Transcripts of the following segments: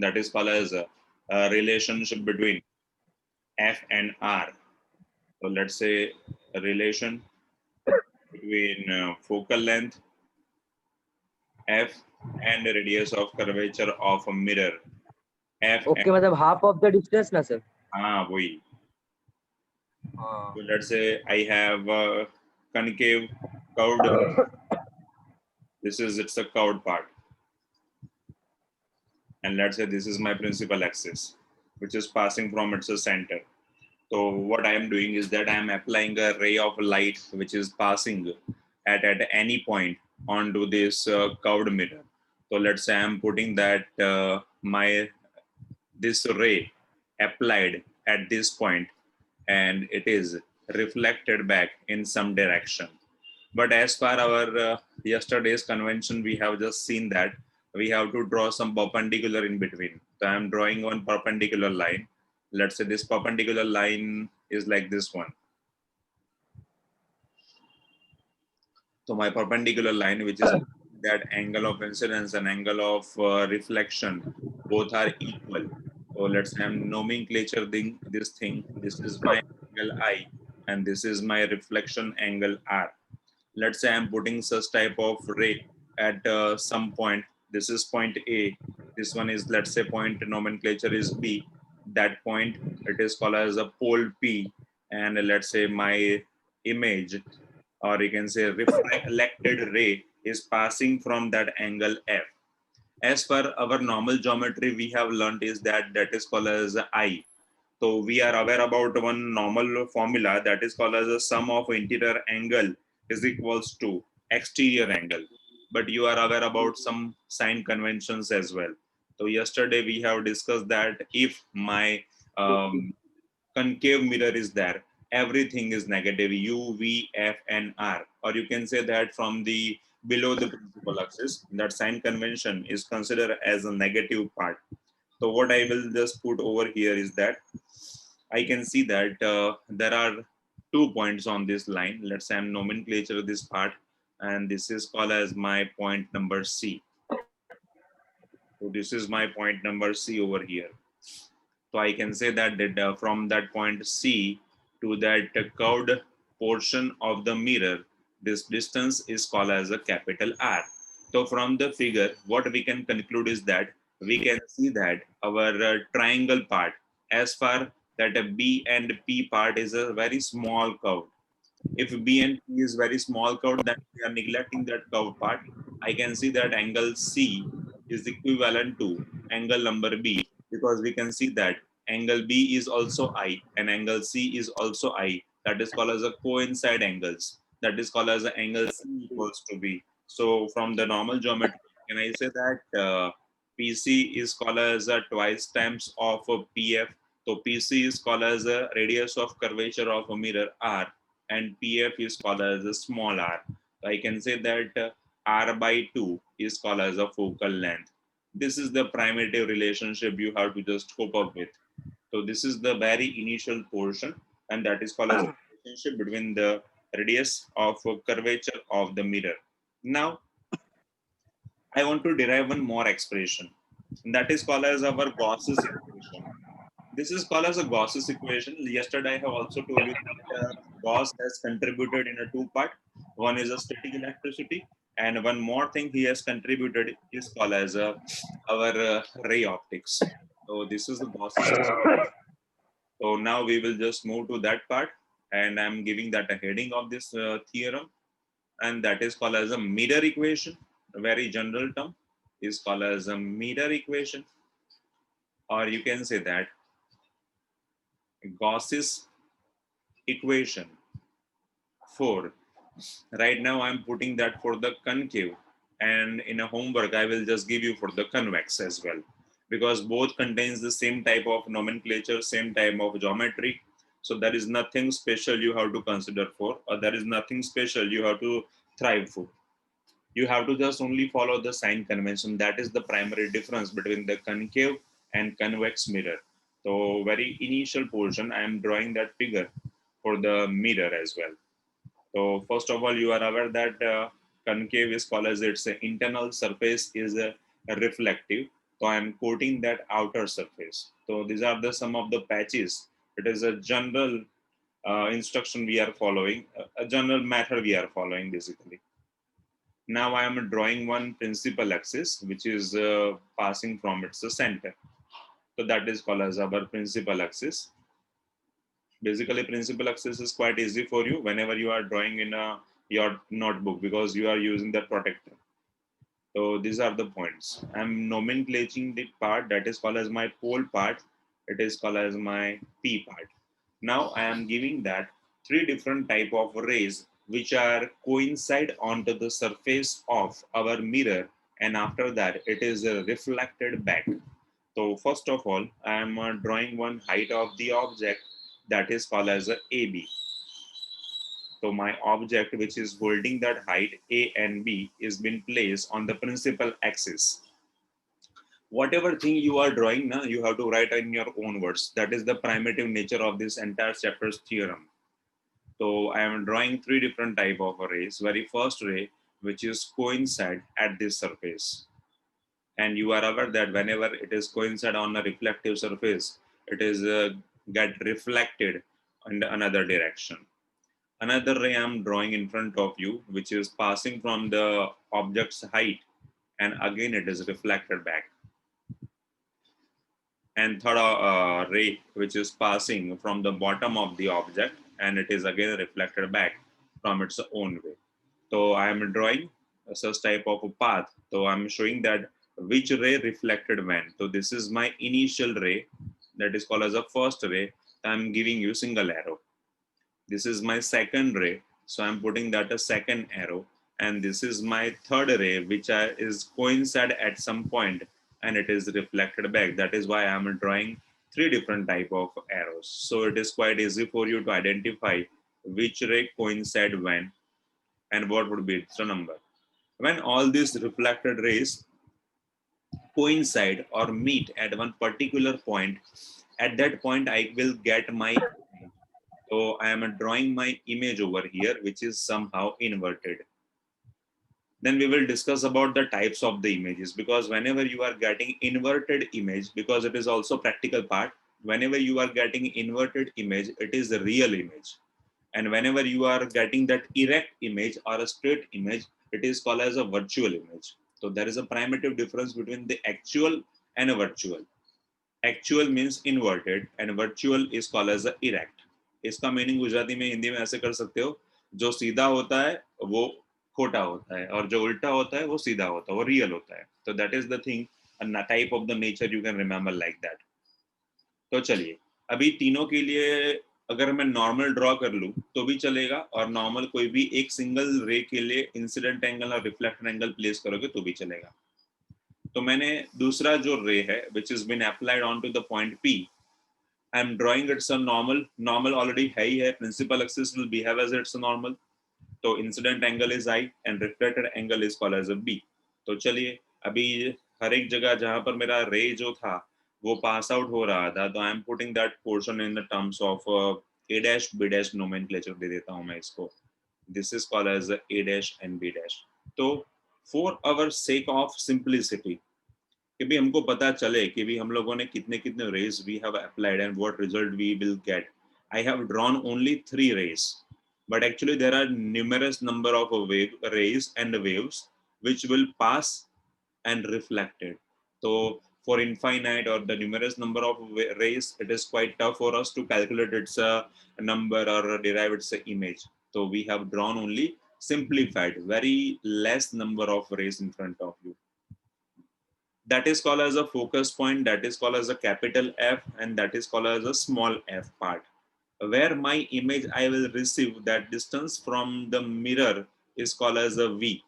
that is called as a relationship between F and R. So let's say a relation between focal length F and the radius of curvature of a mirror F and okay मतलब half of the distance ना sir वही. हाँ So let's say I have a concave curved. This is it's a curved part, and let's say this is my principal axis, which is passing from its center. So what I am doing is that I am applying a ray of light which is passing at any point onto this curved mirror. So let's say I am putting that this ray applied at this point, and it is reflected back in some direction. But as per our yesterday's convention, we have just seen that we have to draw some perpendicular in between. So I am drawing one perpendicular line. Let's say this perpendicular line is like this one. So my perpendicular line, which is that angle of incidence and angle of reflection, both are equal. So let's say I'm nomenclature this thing. This is my angle I, and this is my reflection angle R. Let's say I'm putting such type of ray at some point. This is point A. This one is, let's say, point nomenclature is B. That point, it is called as a pole P. And let's say my image, or you can say reflected ray, is passing from that angle F. As per our normal geometry, we have learned is that is called as I. So we are aware about one normal formula that is called as a sum of interior angle is equals to exterior angle. But you are aware about some sign conventions as well. So yesterday we have discussed that if my concave mirror is there, everything is negative U, V, F, and R. Or you can say that from the below the principal axis, that sign convention is considered as a negative part. So what I will just put over here is that I can see that there are 2 points on this line. Let's say I'm nomenclature this part, and this is called as my point number C. So this is my point number C over here. So I can say that from that point C to that curved portion of the mirror, this distance is called as a capital R. So from the figure, what we can conclude is that we can see that our triangle part, as far that a B and P part is a very small curve. If B and P is very small curve, then we are neglecting that curve part. I can see that angle C is equivalent to angle number B, because we can see that angle B is also I and angle C is also I. That is called as a coincide angles. That is called as a angle C equals to B. So from the normal geometry, can I say that PC is called as a twice times of a PF. So PC is called as a radius of curvature of a mirror R, and PF is called as a small r. So I can say that r by 2 is called as a focal length. This is the primitive relationship you have to just cope up with. So this is the very initial portion, and that is called as the relationship between the radius of curvature of the mirror. Now, I want to derive one more expression, and that is called as our Gauss's equation. This is called as a Gauss's equation. Yesterday, I have also told you that Gauss has contributed in a two-part. One is a static electricity, and one more thing he has contributed is called as our ray optics. So this is the Gauss's. So now we will just move to that part, and I'm giving that a heading of this theorem, and that is called as a mirror equation. A very general term is called as a mirror equation, or you can say that Gauss's equation for, right now I'm putting that for the concave, and in a homework I will just give you for the convex as well, because both contains the same type of nomenclature, same type of geometry. So there is nothing special you have to consider for, or there is nothing special you have to thrive for. You have to just only follow the sign convention. That is the primary difference between the concave and convex mirror. So very initial portion, I am drawing that figure for the mirror as well. So first of all, you are aware that concave is called as its internal surface is reflective, So I am coating that outer surface. So these are the some of the patches. It is a general instruction we are following, a general method we are following basically. Now I am drawing one principal axis which is passing from its center. So that is called as our principal axis. Basically, principal axis is quite easy for you whenever you are drawing in your notebook because you are using the protector. So these are the points. I'm nomenclating the part that is called as my pole part. It is called as my P part. Now I am giving that three different type of rays which are coincide onto the surface of our mirror, and after that it is reflected back. So first of all, I am drawing one height of the object that is called as a AB. So my object which is holding that height A and B is been placed on the principal axis. Whatever thing you are drawing now, you have to write in your own words. That is the primitive nature of this entire chapter's theorem. So I am drawing three different type of rays. Very first ray, which is coincide at this surface. And you are aware that whenever it is coincide on a reflective surface, it is get reflected in another direction. Another ray I'm drawing in front of you, which is passing from the object's height, and again it is reflected back. And third ray, which is passing from the bottom of the object, and it is again reflected back from its own way. So I am drawing such type of a path. So I'm showing that which ray reflected when. So this is my initial ray, that is called as a first ray. I'm giving you single arrow. This is my second ray, so I'm putting that a second arrow. And this is my third ray, which is coincide at some point, and it is reflected back. That is why I'm drawing three different type of arrows. So it is quite easy for you to identify which ray coincide when and what would be its number. When all these reflected rays coincide or meet at one particular point, at that point I will get my image. So I am drawing my image over here, which is somehow inverted. Then we will discuss about the types of the images, because whenever you are getting inverted image, because it is also practical part, whenever you are getting inverted image, it is a real image. And whenever you are getting that erect image or a straight image, it is called as a virtual image. So there is a primitive difference between the actual and a virtual. Actual means inverted and virtual is called as a erect. इसका meaning Gujarati में हिंदी में ऐसे कर सकते हो, जो सीधा होता है वो खोटा होता है और जो उल्टा होता है वो सीधा होता है, वो रियल होता है. तो that is the thing, a type of the nature you can remember like that. तो चलिए, अभी तीनों के लिए अगर मैं नॉर्मल ड्रॉ कर लूं तो भी चलेगा, और नॉर्मल कोई भी एक सिंगल रे के लिए इंसिडेंट एंगल और रिफ्लेक्टेड एंगल प्लेस करोगे तो भी चलेगा. तो मैंने दूसरा जो रे है which has been applied onto the point P, I am drawing it's a normal already है ही है, principal axis will behave as it's a normal. तो incident angle is I and reflected angle is called as a B. तो चलिए, अभी हर एक जगह जहां पर मेरा रे जो था वो पास आउट हो रहा था, तो I am putting that portion in the terms of A dash B dash nomenclature दे देता हूं मैं इसको. This is called as A dash and B dash. तो for our sake of simplicity, कि भी हमको पता चले कि भी हम लोगों ने कितने कितने rays we have applied and what result we will get, I have drawn only 3 rays, but actually there are numerous number of rays and waves which will pass and reflected. So for infinite or the numerous number of rays, it is quite tough for us to calculate its number or derive its image. So we have drawn only simplified, very less number of rays in front of you. That is called as a focus point, that is called as a capital F, and that is called as a small f part. Where my image I will receive, that distance from the mirror is called as a V.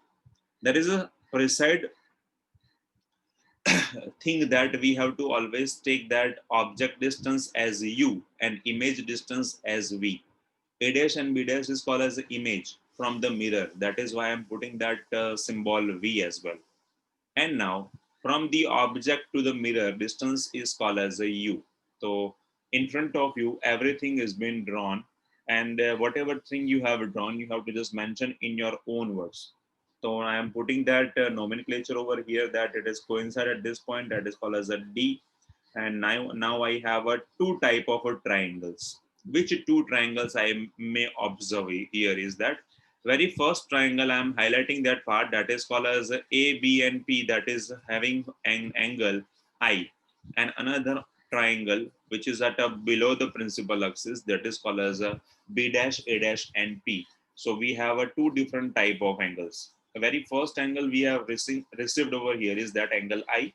There is a precise thing that we have to always take that object distance as U and image distance as V. A dash and B dash is called as image from the mirror. That is why I'm putting that symbol V as well. And now from the object to the mirror, distance is called as a U. So in front of you, everything is been drawn, and whatever thing you have drawn, you have to just mention in your own words. So I am putting that nomenclature over here, that it is coincide at this point, that is called as a D. And now I have a two type of a triangles. Which two triangles I may observe here is that very first triangle I am highlighting that part, that is called as A, B and P, that is having an angle I, and another triangle which is at a below the principal axis, that is called as a B dash, A dash and P. So we have a two different type of angles. The very first angle we have received over here is that angle I,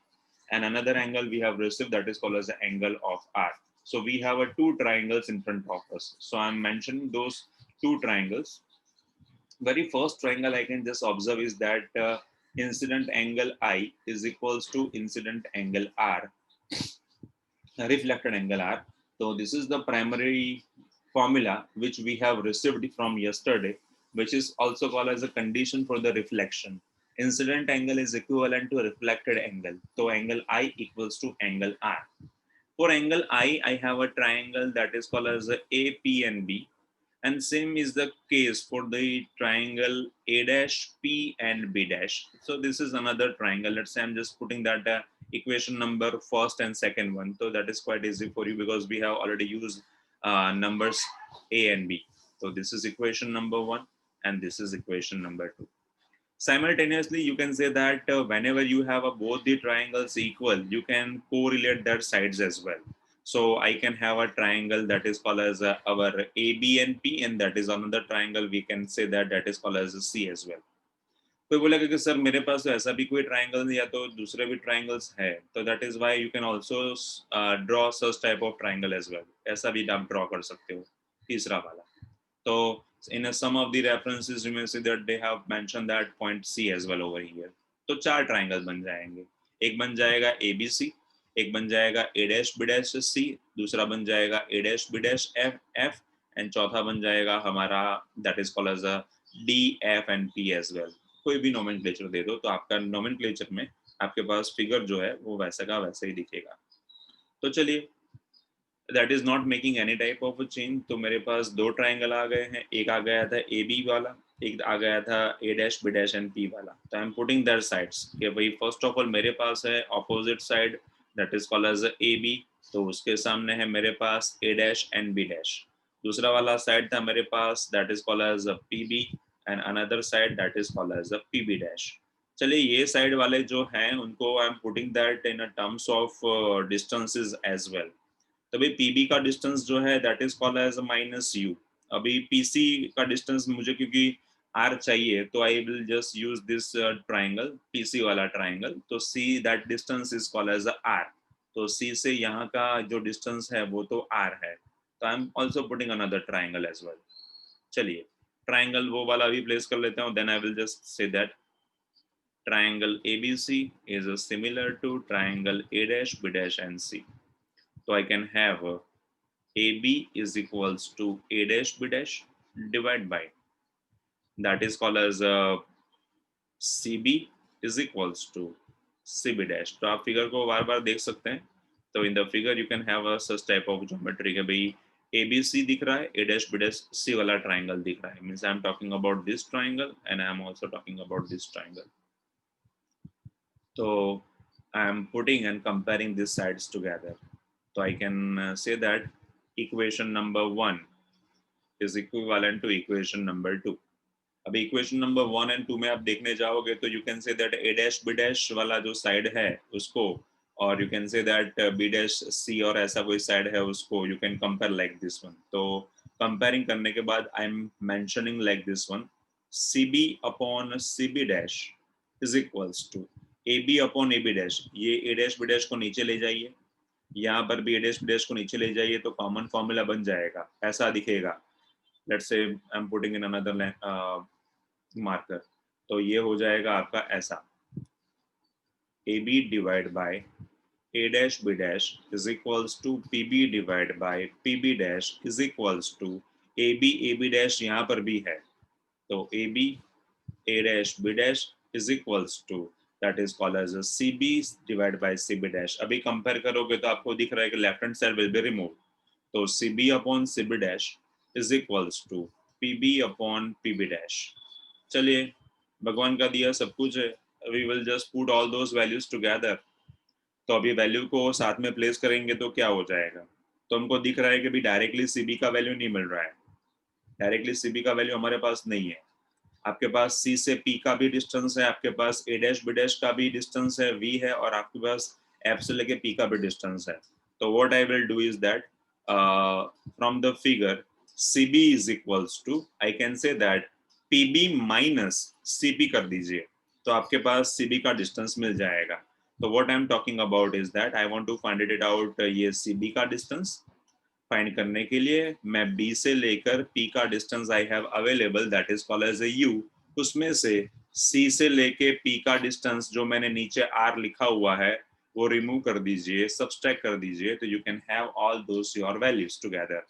and another angle we have received, that is called as the angle of R. So we have a two triangles in front of us. So I'm mentioning those two triangles. Very first triangle I can just observe is that incident angle I is equals to incident angle R, reflected angle R. So this is the primary formula which we have received from yesterday, which is also called as a condition for the reflection. Incident angle is equivalent to a reflected angle. So angle I equals to angle R. For angle I have a triangle that is called as A, P and B. And same is the case for the triangle A dash, P and B dash. So this is another triangle. Let's say I'm just putting that equation number first and second one. So that is quite easy for you because we have already used numbers A and B. So this is equation number one and this is equation number two. Simultaneously, you can say that whenever you have both the triangles equal, you can correlate their sides as well. So I can have a triangle that is called as our AB and P, and that is another triangle we can say that that is called as a C as well. कोई बोलेगा कि sir मेरे पास तो ऐसा भी कोई triangle या तो दूसरे भी ट्राइंगल्स है, तो that is why you can also draw such type of triangle as well. ऐसा भी आप ड्रॉ कर सकते हो तीसरा वाला. So in some of the references, you may see that they have mentioned that point C as well over here. तो चार ट्राइंगल बन जाएंगे. एक बन जाएगा ABC, एक बन जाएगा A dash B dash C, दूसरा बन जाएगा A dash B dash F and चौथा बन जाएगा हमारा that is called as a D, F and P as well. कोई भी नोमेनक्लेचर दे दो तो आपका नोमेनक्लेचर में आपके पास फिगर जो है वो वैसा का वैसा ही दिखेगा. तो चलिए, that is not making any type of change. तो मेरे पास दो ट्राइंगल आ गए हैं. एक आ गया था ए बी वाला, एक आ गया था A dash B dash and P वाला. तो I am putting their sides कि भाई फर्स्ट ऑफ ऑल मेरे पास है opposite side that is called as A B. तो उसके सामने है मेरे पास A dash and B dash. दूसरा वाला साइड था मेरे पास that is called as P B and another side that is called as P B dash. चलिए, ये साइड वाले जो हैं उनको I am putting that in terms of distances as well. तो भाई पीबी का डिस्टेंस जो है that is called as minus U. अभी पीसी का डिस्टेंस मुझे क्योंकि आर चाहिए तो I will just use this triangle, PC वाला ट्राइंगल. तो see that distance is called as R. तो सी से यहाँ का जो डिस्टेंस है वो तो आर है. तो I am also putting another triangle as well. चलिए, ट्राइंगल वो वाला भी प्लेस कर लेते हैं. Then I will just say that triangle ABC is similar to triangle A dash B dash and C. So I can have AB is equals to A dash B dash divided by that is called as CB is equals to CB dash. तो आप figure को बार बार देख सकते हैं. तो in the figure you can have a such type of geometry के भाई ABC दिख रहा है, A dash B dash C वाला ट्राइंगल दिख रहा है. Means I am talking about this triangle and I am also talking about this triangle. So I am putting and comparing these sides together. So I can say that equation number 1 is equivalent to equation number 2. अब equation number 1 and 2 में आप देखने जाओगे तो you can say that A dash B dash वाला जो side है उसको, और you can say that B dash C और ऐसा कोई side है उसको you can compare like this one. तो comparing करने के बाद I am mentioning like this one, CB upon CB dash is equals to AB upon AB dash. ये A dash B dash को नीचे ले जाइए, यहाँ पर भी A dash B dash को नीचे ले जाइए तो कॉमन फॉर्मूला बन जाएगा, ऐसा दिखेगा. Let's say I am putting in another marker. तो ये हो जाएगा आपका ऐसा, AB divide by A dash B dash is equals to PB divide by PB dash is equals to AB dash यहाँ पर भी है. तो AB A dash B dash is equals to that is called as a CB divided by CB dash. अभी compare करोगे तो आपको दिख रहा है कि left hand side will be remove. तो CB upon CB dash is equals to PB upon PB dash. चलिए, भगवान का दिया सब कुछ है, we will just put all those values together. तो अभी वैल्यू को साथ में प्लेस करेंगे तो क्या हो जाएगा? तो हमको दिख रहा है कि भी डायरेक्टली सीबी का वैल्यू नहीं मिल रहा है, डायरेक्टली सीबी का वैल्यू हमारे पास नहीं है। आपके पास सी से पी का भी डिस्टेंस है, आपके पास ए डैश बी डैश का भी डिस्टेंस है, वी है, और आपके पास एफ से लेके पी का भी डिस्टेंस है। तो what I will do is that from the figure CB is equals to, I can say that PB minus CP कर दीजिए, तो आपके पास CB का डिस्टेंस मिल जाएगा। तो what I am talking about is that I want to find it out, ये CB का डिस्टेंस फाइंड करने के लिए मैं B से लेकर P का distance I have available, that is called as a U। उसमें से C से लेके P का डिस्टेंस जो मैंने नीचे R लिखा हुआ है वो रिमूव कर दीजिए, सब्सट्रैक्ट कर दीजिए, तो you can have all those your values together.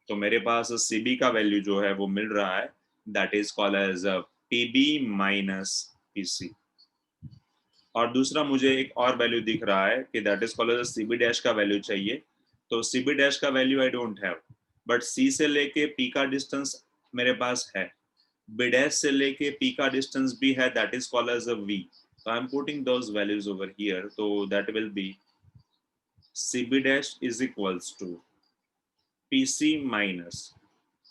तो मेरे पास CB का वैल्यू जो है वो मिल रहा है, that is called as PB minus PC। और दूसरा मुझे एक और वैल्यू दिख रहा है कि that is called as CB dash का वैल्यू चाहिए। तो CB डैश का value I don't have, but C से लेके P का डिस्टेंस मेरे पास है, B डैश से लेके P का डिस्टेंस भी है, that is called as V। So I'm putting those values over here. So that will be CB dash is equals to PC minus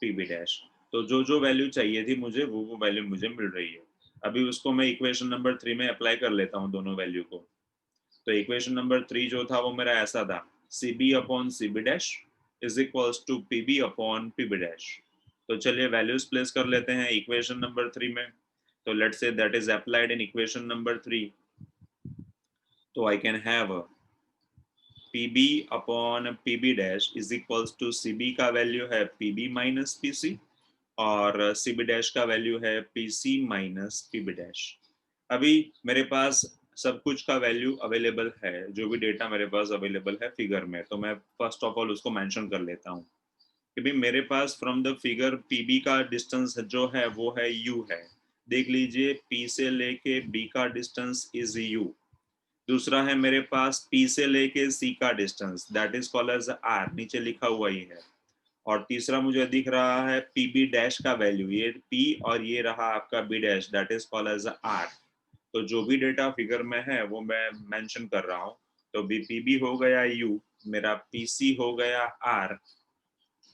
PB dash। तो जो जो वैल्यू चाहिए थी मुझे वो वैल्यू मुझे मिल रही है। अभी उसको मैं इक्वेशन नंबर 3 में अप्लाई कर लेता हूँ दोनों वैल्यू को। तो इक्वेशन नंबर 3 जो था वो मेरा ऐसा था, CB upon CB dash is equals to PB upon PB dash. तो चलिए वैल्यूज प्लेस कर लेते हैं इक्वेशन नंबर 3 में। तो let's say that is applied in equation number 3। तो I can have PB upon PB dash is equals to CB का value है PB माइनस PC, और CB डैश का वैल्यू है PC माइनस PB डैश। अभी मेरे पास सब कुछ का वैल्यू अवेलेबल है, जो भी डेटा मेरे पास अवेलेबल है फिगर में, तो मैं फर्स्ट ऑफ ऑल उसको मेंशन कर लेता हूँ कि भाई मेरे पास फ्रॉम द फिगर PB का डिस्टेंस जो है वो है U है। देख लीजिए P से लेके B का डिस्टेंस इज U। दूसरा है मेरे पास P से लेके C का distance, that is called as R, नीचे लिखा हुआ ही है। और तीसरा मुझे दिख रहा है PB डैश का वैल्यू, ये P और ये रहा आपका B dash, that is called as R। तो जो भी डेटा फिगर में है वो मैं मेंशन कर रहा हूँ। तो PB हो गया U, मेरा PC हो गया R,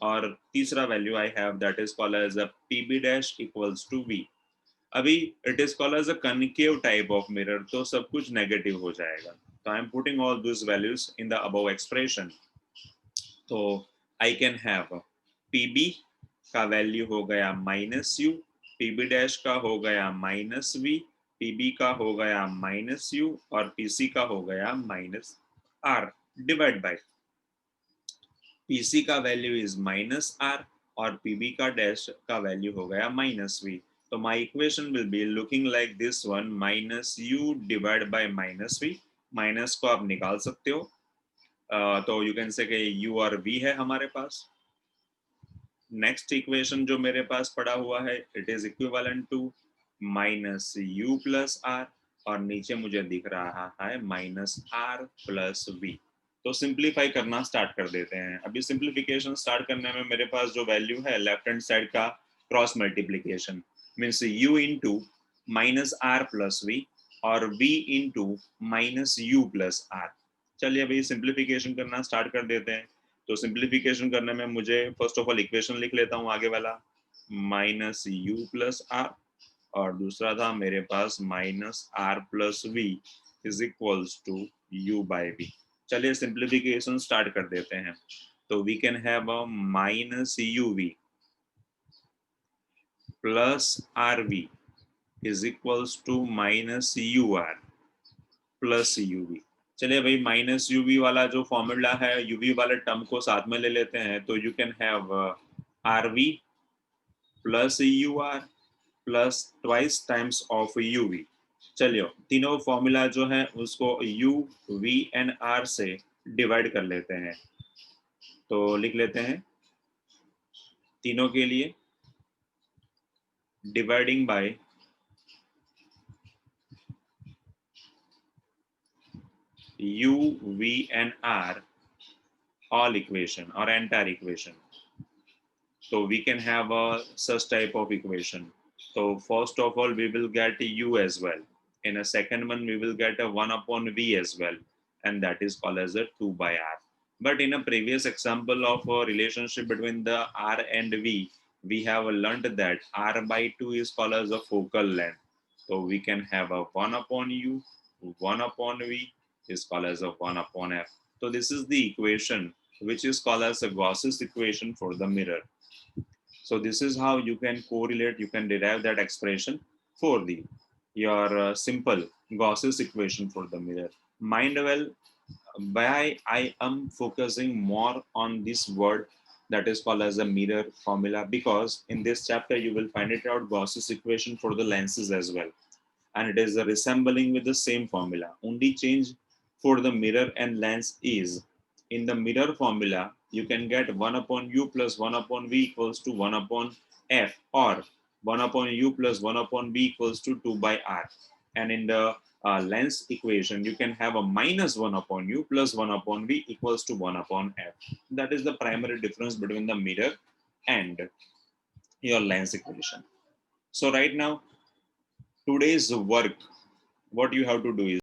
और तीसरा value I have that is called as PB dash equals to V। अभी it is called as a concave type of mirror, तो सब कुछ नेगेटिव हो जाएगा। तो I am putting all this values in the above expression. तो I can have PB का value हो गया माइनस U, PB डैश का हो गया माइनस V, PB का हो गया माइनस U, और PC का हो गया minus R divide by PC का वैल्यू इज माइनस R, और PB का डैश का वैल्यू हो गया माइनस V। तो my equation will be looking like this one, minus U divide by minus V। Minus को आप निकाल सकते हो, तो यू कैन से U और V है हमारे पास। नेक्स्ट इक्वेशन जो मेरे पास पड़ा हुआ है it is equivalent to minus U plus R, और नीचे मुझे दिख रहा है माइनस R प्लस V। तो सिंप्लीफाई करना स्टार्ट कर देते हैं। अभी सिंप्लीफिकेशन स्टार्ट करने में मेरे पास जो वैल्यू है लेफ्ट हैंड साइड का cross multiplication means U into minus R plus V और V into minus U plus R। चलिए अभी सिंप्लीफिकेशन करना स्टार्ट कर देते हैं। तो सिंप्लीफिकेशन करने में मुझे फर्स्ट ऑफ ऑल इक्वेशन लिख लेता हूँ आगे वाला, माइनस U प्लस R, और दूसरा था मेरे पास minus R plus V is equals to U by V। चलिए सिंप्लीफिकेशन स्टार्ट कर देते हैं। तो we can have a minus UV plus RV is equals to minus UR plus UV। चलिए भाई माइनस UV वाला जो फॉर्मूला है UV वाले टर्म को साथ में ले लेते हैं। तो you can have RV plus UR plus twice times of UV। चलिए तीनों फॉर्मूला जो है उसको U V एंड R से डिवाइड कर लेते हैं। तो लिख लेते हैं तीनों के लिए, dividing by U V and R all equation or entire equation. So we can have a such type of equation. So first of all, we will get u as well. In a second one, we will get a 1 upon v as well. And that is called as a 2 by r. But in a previous example of a relationship between the r and v, we have learned that r by 2 is called as a focal length. So we can have a 1 upon u, 1 upon v is called as a 1 upon f. So this is the equation which is called as a Gauss's equation for the mirror. So this is how you can correlate, you can derive that expression for the your simple Gauss's equation for the mirror. Mind well, why I am focusing more on this word that is called as a mirror formula, because in this chapter you will find it out Gauss's equation for the lenses as well, and it is resembling with the same formula. Only change for the mirror and lens is, in the mirror formula, you can get 1 upon u plus 1 upon v equals to 1 upon f, or 1 upon u plus 1 upon v equals to 2 by r. And in the lens equation, you can have a minus 1 upon u plus 1 upon v equals to 1 upon f. That is the primary difference between the mirror and your lens equation. So right now, today's work, what you have to do is